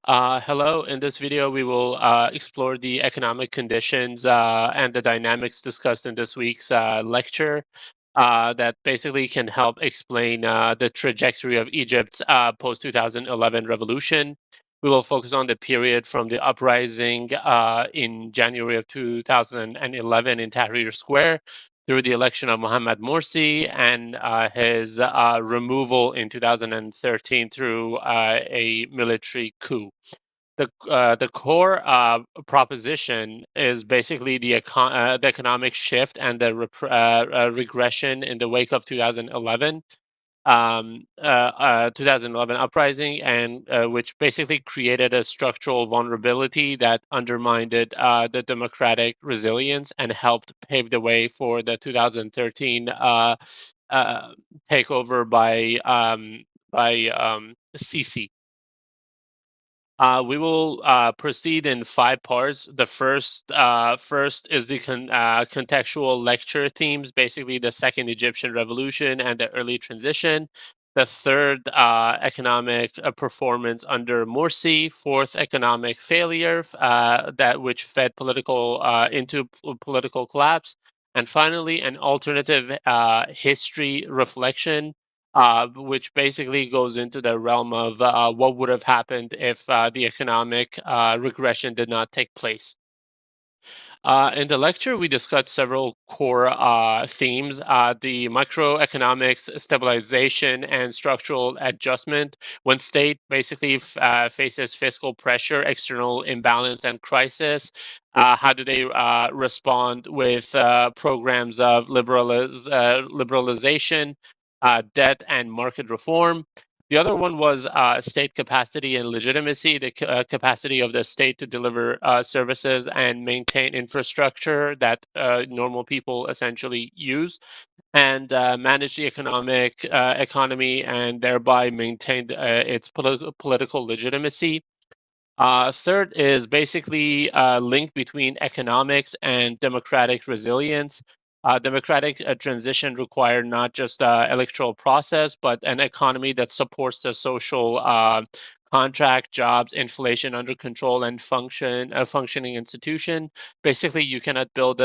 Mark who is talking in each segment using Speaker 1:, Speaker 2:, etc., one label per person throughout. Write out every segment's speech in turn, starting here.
Speaker 1: Hello. In this video, we will explore the economic conditions and the dynamics discussed in this week's lecture that basically can help explain the trajectory of Egypt's post-2011 revolution. We will focus on the period from the uprising in January of 2011 in Tahrir Square through the election of Mohamed Morsi and his removal in 2013 through a military coup. The core proposition is basically the economic shift and the regression in the wake of 2011 uprising, and which basically created a structural vulnerability that undermined the democratic resilience and helped pave the way for the 2013 uh, takeover by Sisi. We will proceed in five parts. The first is the contextual lecture themes, basically the Second Egyptian Revolution and the early transition. The third, economic performance under Morsi. Fourth, economic failure that which fed political collapse. And finally, an alternative history reflection which basically goes into the realm of what would have happened if the economic regression did not take place. In the lecture, we discussed several core themes: the macroeconomics, stabilization, and structural adjustment. When state basically faces fiscal pressure, external imbalance, and crisis, how do they respond with programs of liberalization, debt, and market reform? The other one was state capacity and legitimacy, the capacity of the state to deliver services and maintain infrastructure that normal people essentially use, and manage the economy and thereby maintain its political legitimacy. Third is basically a link between economics and democratic resilience. Democratic transition required not just electoral process, but an economy that supports the social contract, jobs, inflation under control, and functioning institution. Basically, you cannot build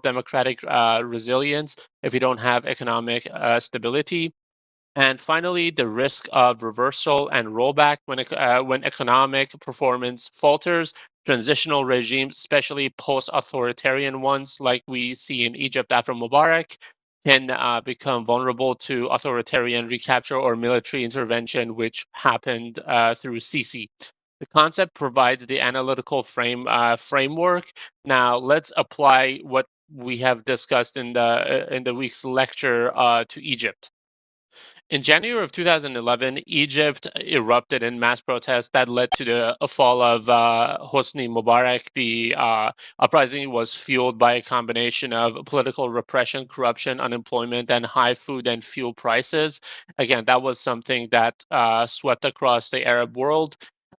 Speaker 1: democratic resilience if you don't have economic stability. And finally, the risk of reversal and rollback when economic performance falters. Transitional regimes, especially post-authoritarian ones like we see in Egypt after Mubarak, can become vulnerable to authoritarian recapture or military intervention, which happened through Sisi. The concept provides the analytical framework. Now, let's apply what we have discussed in the week's lecture to Egypt. In January of 2011, Egypt erupted in mass protests that led to the fall of Hosni Mubarak. The uprising was fueled by a combination of political repression, corruption, unemployment, and high food and fuel prices. Again, that was something that swept across the Arab world.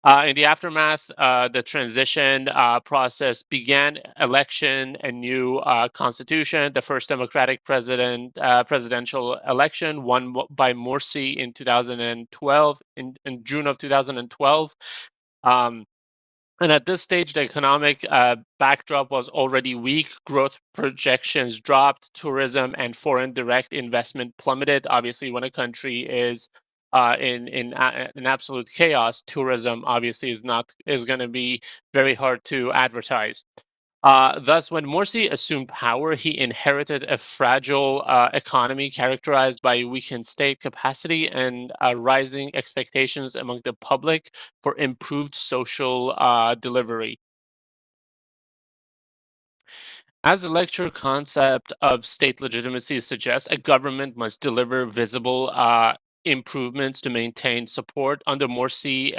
Speaker 1: In the aftermath, the transition process began. Election, a new constitution, the first democratic presidential election, won by Morsi in 2012, in June of 2012. Um, and at this stage, the economic backdrop was already weak. Growth projections dropped. Tourism and foreign direct investment plummeted. Obviously, when a country is in absolute chaos, tourism obviously is going to be very hard to advertise. Thus, when Morsi assumed power, he inherited a fragile economy characterized by weakened state capacity and rising expectations among the public for improved social delivery. As the lecture concept of state legitimacy suggests, a government must deliver visible improvements to maintain support. Under Morsi,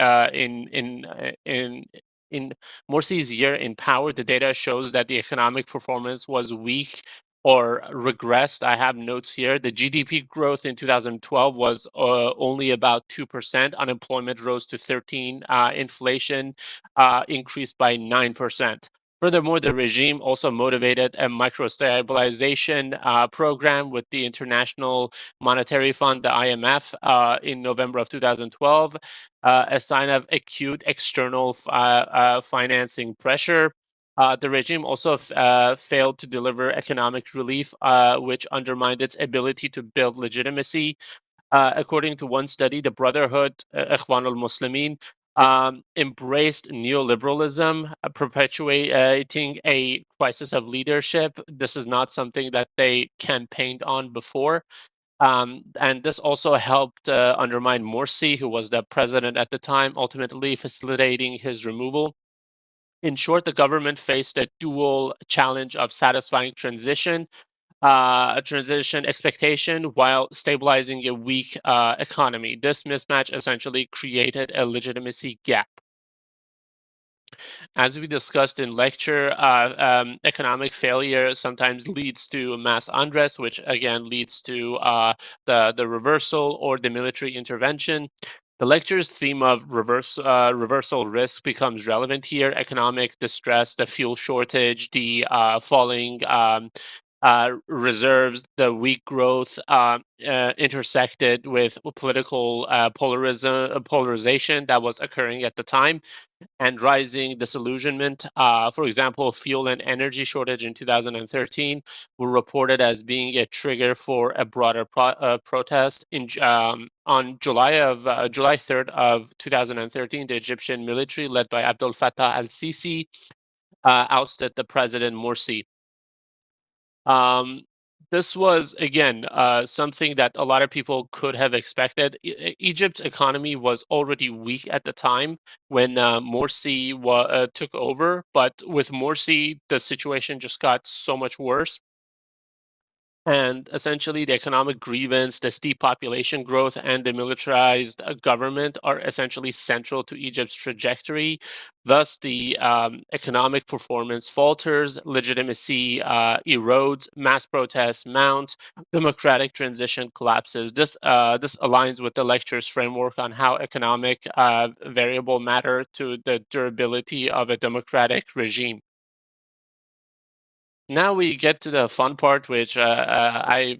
Speaker 1: in Morsi's year in power, the data shows that the economic performance was weak or regressed. I have notes here. The GDP growth in 2012 was only about 2%. Unemployment rose to 13. Inflation increased by 9%. Furthermore, the regime also motivated a microstabilization program with the International Monetary Fund, the IMF, in November of 2012, a sign of acute external financing pressure. The regime also failed to deliver economic relief, which undermined its ability to build legitimacy. According to one study, the Brotherhood, Ikhwan al-Muslimin, embraced neoliberalism, perpetuating a crisis of leadership. This is not something that they campaigned on before. And this also helped undermine Morsi, who was the president at the time, ultimately facilitating his removal. In short, the government faced a dual challenge of satisfying a transition expectation while stabilizing a weak economy. This mismatch essentially created a legitimacy gap. As we discussed in lecture, economic failure sometimes leads to mass unrest, which again leads to the reversal or the military intervention. The lecture's theme of reversal risk becomes relevant here. Economic distress, the fuel shortage, the falling reserves, the weak growth intersected with political polarization that was occurring at the time and rising disillusionment. For example, fuel and energy shortage in 2013 were reported as being a trigger for a broader protest. On July 3rd of 2013, the Egyptian military, led by Abdel Fattah al-Sisi, ousted the president Morsi. Um, this was again something that a lot of people could have expected. Egypt's economy was already weak at the time when Morsi took over, but with Morsi, the situation just got so much worse. And essentially, the economic grievance, the steep population growth, and the militarized government are essentially central to Egypt's trajectory. Thus, the economic performance falters, legitimacy erodes, mass protests mount, democratic transition collapses. This aligns with the lecture's framework on how economic variable matter to the durability of a democratic regime. Now we get to the fun part, which I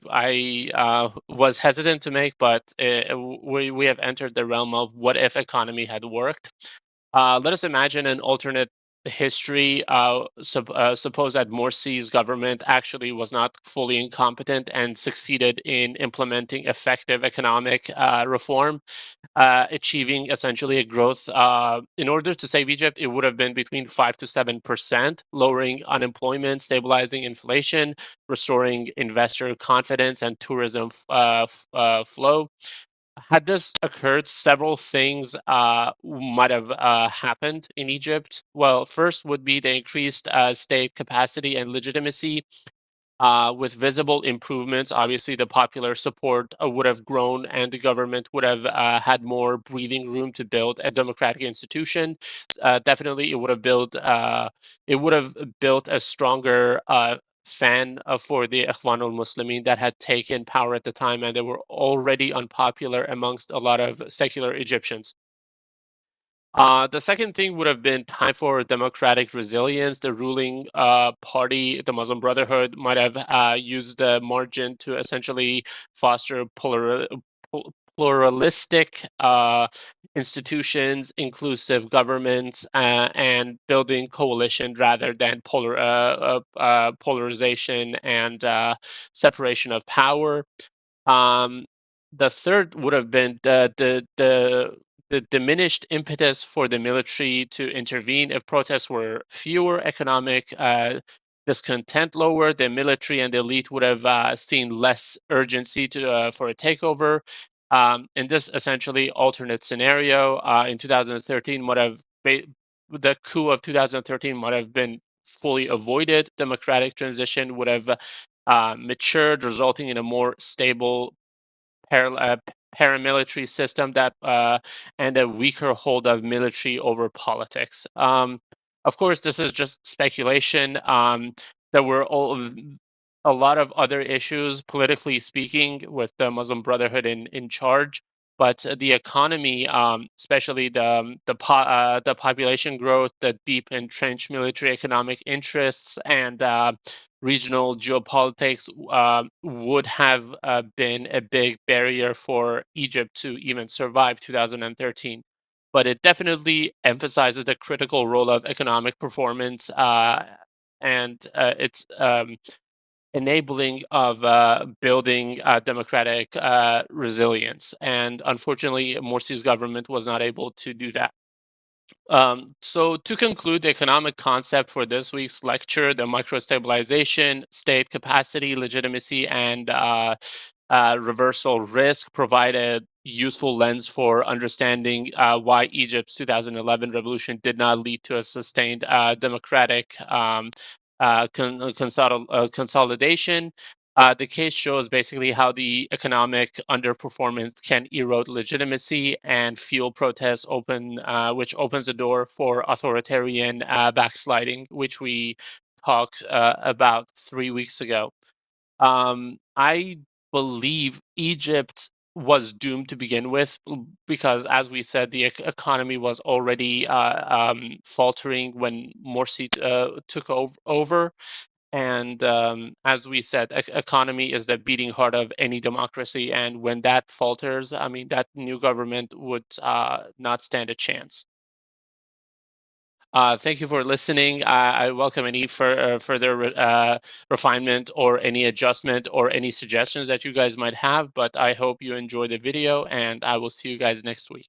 Speaker 1: was hesitant to make, but we have entered the realm of what if economy had worked. Let us imagine an alternate history. Suppose that Morsi's government actually was not fully incompetent and succeeded in implementing effective economic reform, achieving essentially a growth. In order to save Egypt, it would have been between 5 to 7%, lowering unemployment, stabilizing inflation, restoring investor confidence and tourism flow. Had this occurred, several things might have happened in Egypt. Well, first would be the increased state capacity and legitimacy. With visible improvements, obviously the popular support would have grown and the government would have had more breathing room to build a democratic institution. Definitely, it would have built a stronger fan for the Ikhwan al-Muslimin that had taken power at the time, and they were already unpopular amongst a lot of secular Egyptians. The second thing would have been time for democratic resilience. The ruling party, the Muslim Brotherhood, might have used the margin to essentially foster pluralistic institutions, inclusive governments, and building coalition rather than polarization and separation of power. Um, the third would have been the diminished impetus for the military to intervene. If protests were fewer, economic discontent lower, the military and the elite would have seen less urgency for a takeover. In this essentially alternate scenario, in 2013, the coup of 2013 might have been fully avoided. Democratic transition would have matured, resulting in a more stable para- uh, paramilitary system that and a weaker hold of military over politics. Of course, this is just speculation. There were a lot of other issues, politically speaking, with the Muslim Brotherhood in charge. but the economy, especially the population growth, the deep entrenched military economic interests, and regional geopolitics would have been a big barrier for Egypt to even survive 2013. But it definitely emphasizes the critical role of economic performance and its enabling of building democratic resilience. And unfortunately, Morsi's government was not able to do that. So to conclude, the economic concept for this week's lecture, the microstabilization, state capacity, legitimacy, and reversal risk provided useful lens for understanding why Egypt's 2011 revolution did not lead to a sustained democratic consolidation. The case shows basically how the economic underperformance can erode legitimacy and fuel protests, which opens the door for authoritarian backsliding, which we talked about 3 weeks ago. I believe Egypt was doomed to begin with because, as we said, the economy was already faltering when Morsi took over. And as we said, economy is the beating heart of any democracy. And when that falters, I mean, that new government would not stand a chance. Thank you for listening. I welcome any further refinement or any adjustment or any suggestions that you guys might have. But I hope you enjoy the video, and I will see you guys next week.